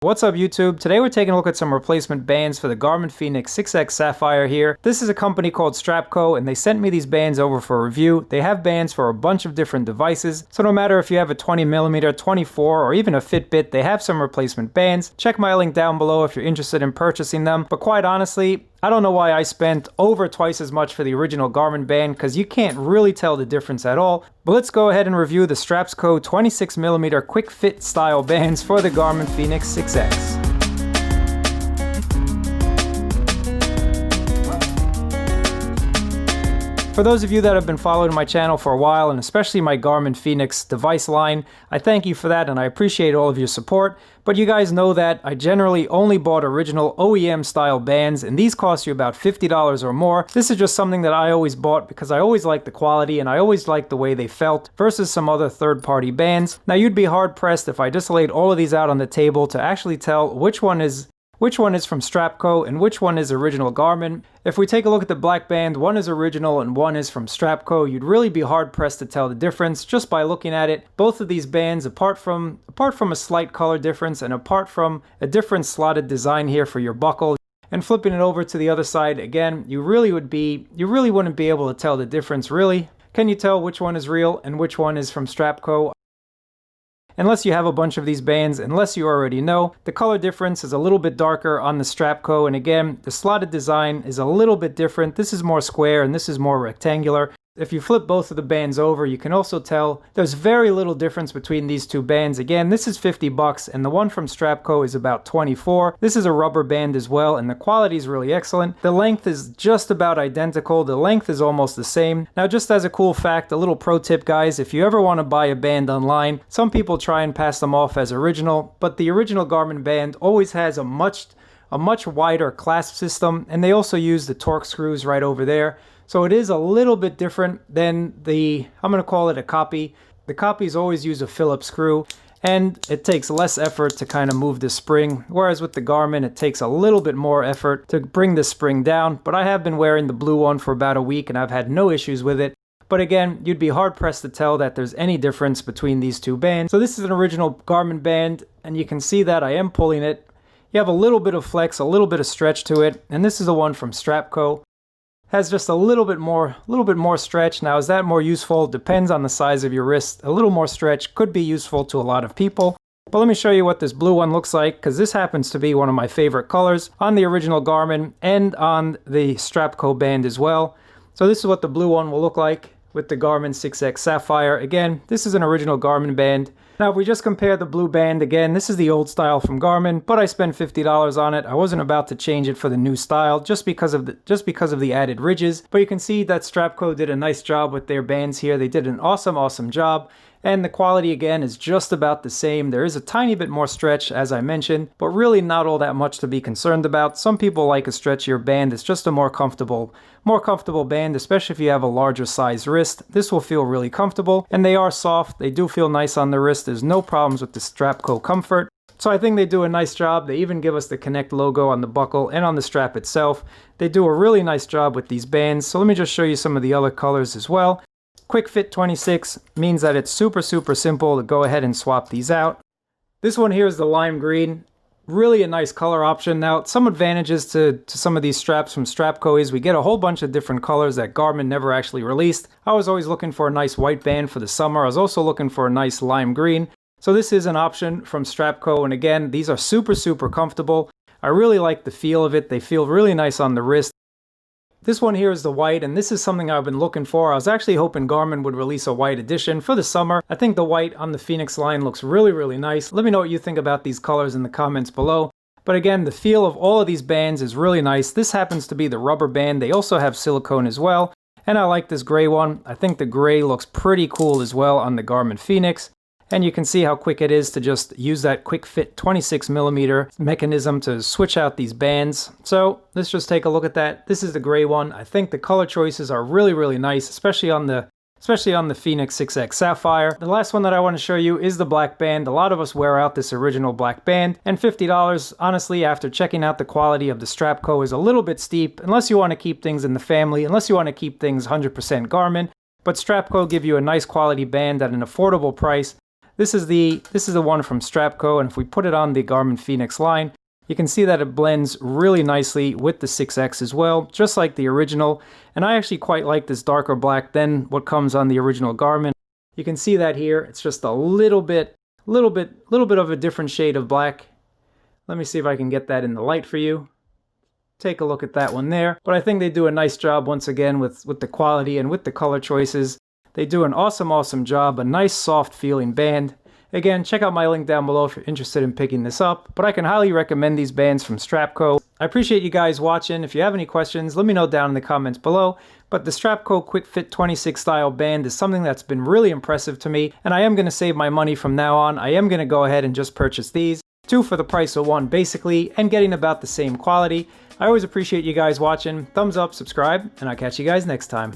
What's up YouTube? Today we're taking a look at some replacement bands for the Garmin Fenix 6X Sapphire here. This is a company called StrapsCo and they sent me these bands over for review. They have bands for a bunch of different devices, so no matter if you have a 20mm, 24, or even a Fitbit, they have some replacement bands. Check my link down below if you're interested in purchasing them, but quite honestly, I don't know why I spent over twice as much for the original Garmin band because you can't really tell the difference at all. But let's go ahead and review the StrapsCo 26mm Quickfit style bands for the Garmin Fenix 6X. For those of you that have been following my channel for a while, and especially my Garmin Fenix device line, I thank you for that and I appreciate all of your support. But you guys know that I generally only bought original OEM style bands, and these cost you about $50 or more. This is just something that I always bought because I always liked the quality and I always liked the way they felt versus some other third-party bands. Now you'd be hard-pressed if I just laid all of these out on the table to actually tell which one is from StrapsCo and which one is original Garmin. If we take a look at the black band, one is original and one is from StrapsCo. You'd really be hard pressed to tell the difference just by looking at it. Both of these bands, apart from a slight color difference and apart from a different slotted design here for your buckle, and flipping it over to the other side, again, you really wouldn't be able to tell the difference really. Can you tell which one is real and which one is from StrapsCo? Unless you have a bunch of these bands, unless you already know, the color difference is a little bit darker on the StrapsCo, and again, the slotted design is a little bit different. This is more square and this is more rectangular. If you flip both of the bands over, you can also tell there's very little difference between these two bands. Again, this is $50 and the one from StrapsCo is about $24. This is a rubber band as well and the quality is really excellent. The length is just about identical. The length is almost the same. Now, just as a cool fact, a little pro tip guys, if you ever want to buy a band online, some people try and pass them off as original, but the original Garmin band always has a much wider clasp system, and they also use the Torx screws right over there. So it is a little bit different than I'm going to call it a copy. The copies always use a Phillips screw, and it takes less effort to kind of move the spring, whereas with the Garmin it takes a little bit more effort to bring the spring down. But I have been wearing the blue one for about a week and I've had no issues with it. But again, you'd be hard pressed to tell that there's any difference between these two bands. So this is an original Garmin band, and you can see that I am pulling it. You have a little bit of flex, a little bit of stretch to it, and this is the one from StrapsCo. Has just a little bit more stretch. Now, is that more useful? Depends on the size of your wrist. A little more stretch could be useful to a lot of people. But let me show you what this blue one looks like, because this happens to be one of my favorite colors on the original Garmin and on the StrapsCo band as well. So this is what the blue one will look like with the Garmin 6X Sapphire. Again, this is an original Garmin band. Now, if we just compare the blue band, again, this is the old style from Garmin, but I spent $50 on it. I wasn't about to change it for the new style just because of the added ridges. But you can see that StrapsCo did a nice job with their bands here. They did an awesome job. And the quality, again, is just about the same. There is a tiny bit more stretch, as I mentioned, but really not all that much to be concerned about. Some people like a stretchier band. It's just a more comfortable band, especially if you have a larger size wrist. This will feel really comfortable, and they are soft. They do feel nice on the wrist. There's no problems with the StrapsCo comfort. So I think they do a nice job. They even give us the Connect logo on the buckle and on the strap itself. They do a really nice job with these bands. So let me just show you some of the other colors as well. Quickfit 26 means that it's super simple to go ahead and swap these out. This one here is the lime green. Really a nice color option. Now, some advantages to some of these straps from StrapsCo is we get a whole bunch of different colors that Garmin never actually released. I was always looking for a nice white band for the summer. I was also looking for a nice lime green. So this is an option from StrapsCo, and again, these are super comfortable. I really like the feel of it. They feel really nice on the wrist. This one here is the white, and this is something I've been looking for. I was actually hoping Garmin would release a white edition for the summer. I think the white on the Fenix line looks really nice. Let me know what you think about these colors in the comments below. But again, the feel of all of these bands is really nice. This happens to be the rubber band. They also have silicone as well. And I like this gray one. I think the gray looks pretty cool as well on the Garmin Fenix. And you can see how quick it is to just use that Quickfit 26mm mechanism to switch out these bands. So let's just take a look at that. This is the gray one. I think the color choices are really nice, especially on the Fenix 6X Sapphire. The last one that I want to show you is the black band. A lot of us wear out this original black band, and $50, honestly, after checking out the quality of the StrapsCo, is a little bit steep, unless you want to keep things in the family, unless you want to keep things 100% Garmin. But StrapsCo give you a nice quality band at an affordable price. This is the one from StrapsCo, and if we put it on the Garmin Fenix line, you can see that it blends really nicely with the 6X as well, just like the original. And I actually quite like this darker black than what comes on the original Garmin. You can see that here. It's just a little bit of a different shade of black. Let me see if I can get that in the light for you. Take a look at that one there. But I think they do a nice job once again with the quality and with the color choices. They do an awesome job, a nice soft feeling band. Again, check out my link down below if you're interested in picking this up, but I can highly recommend these bands from StrapsCo. I appreciate you guys watching. If you have any questions, let me know down in the comments below. But the StrapsCo Quickfit 26 style band is something that's been really impressive to me, and I am going to save my money from now on. I am going to go ahead and just purchase these. 2 for the price of 1 basically, and getting about the same quality. I always appreciate you guys watching. Thumbs up, subscribe, and I'll catch you guys next time.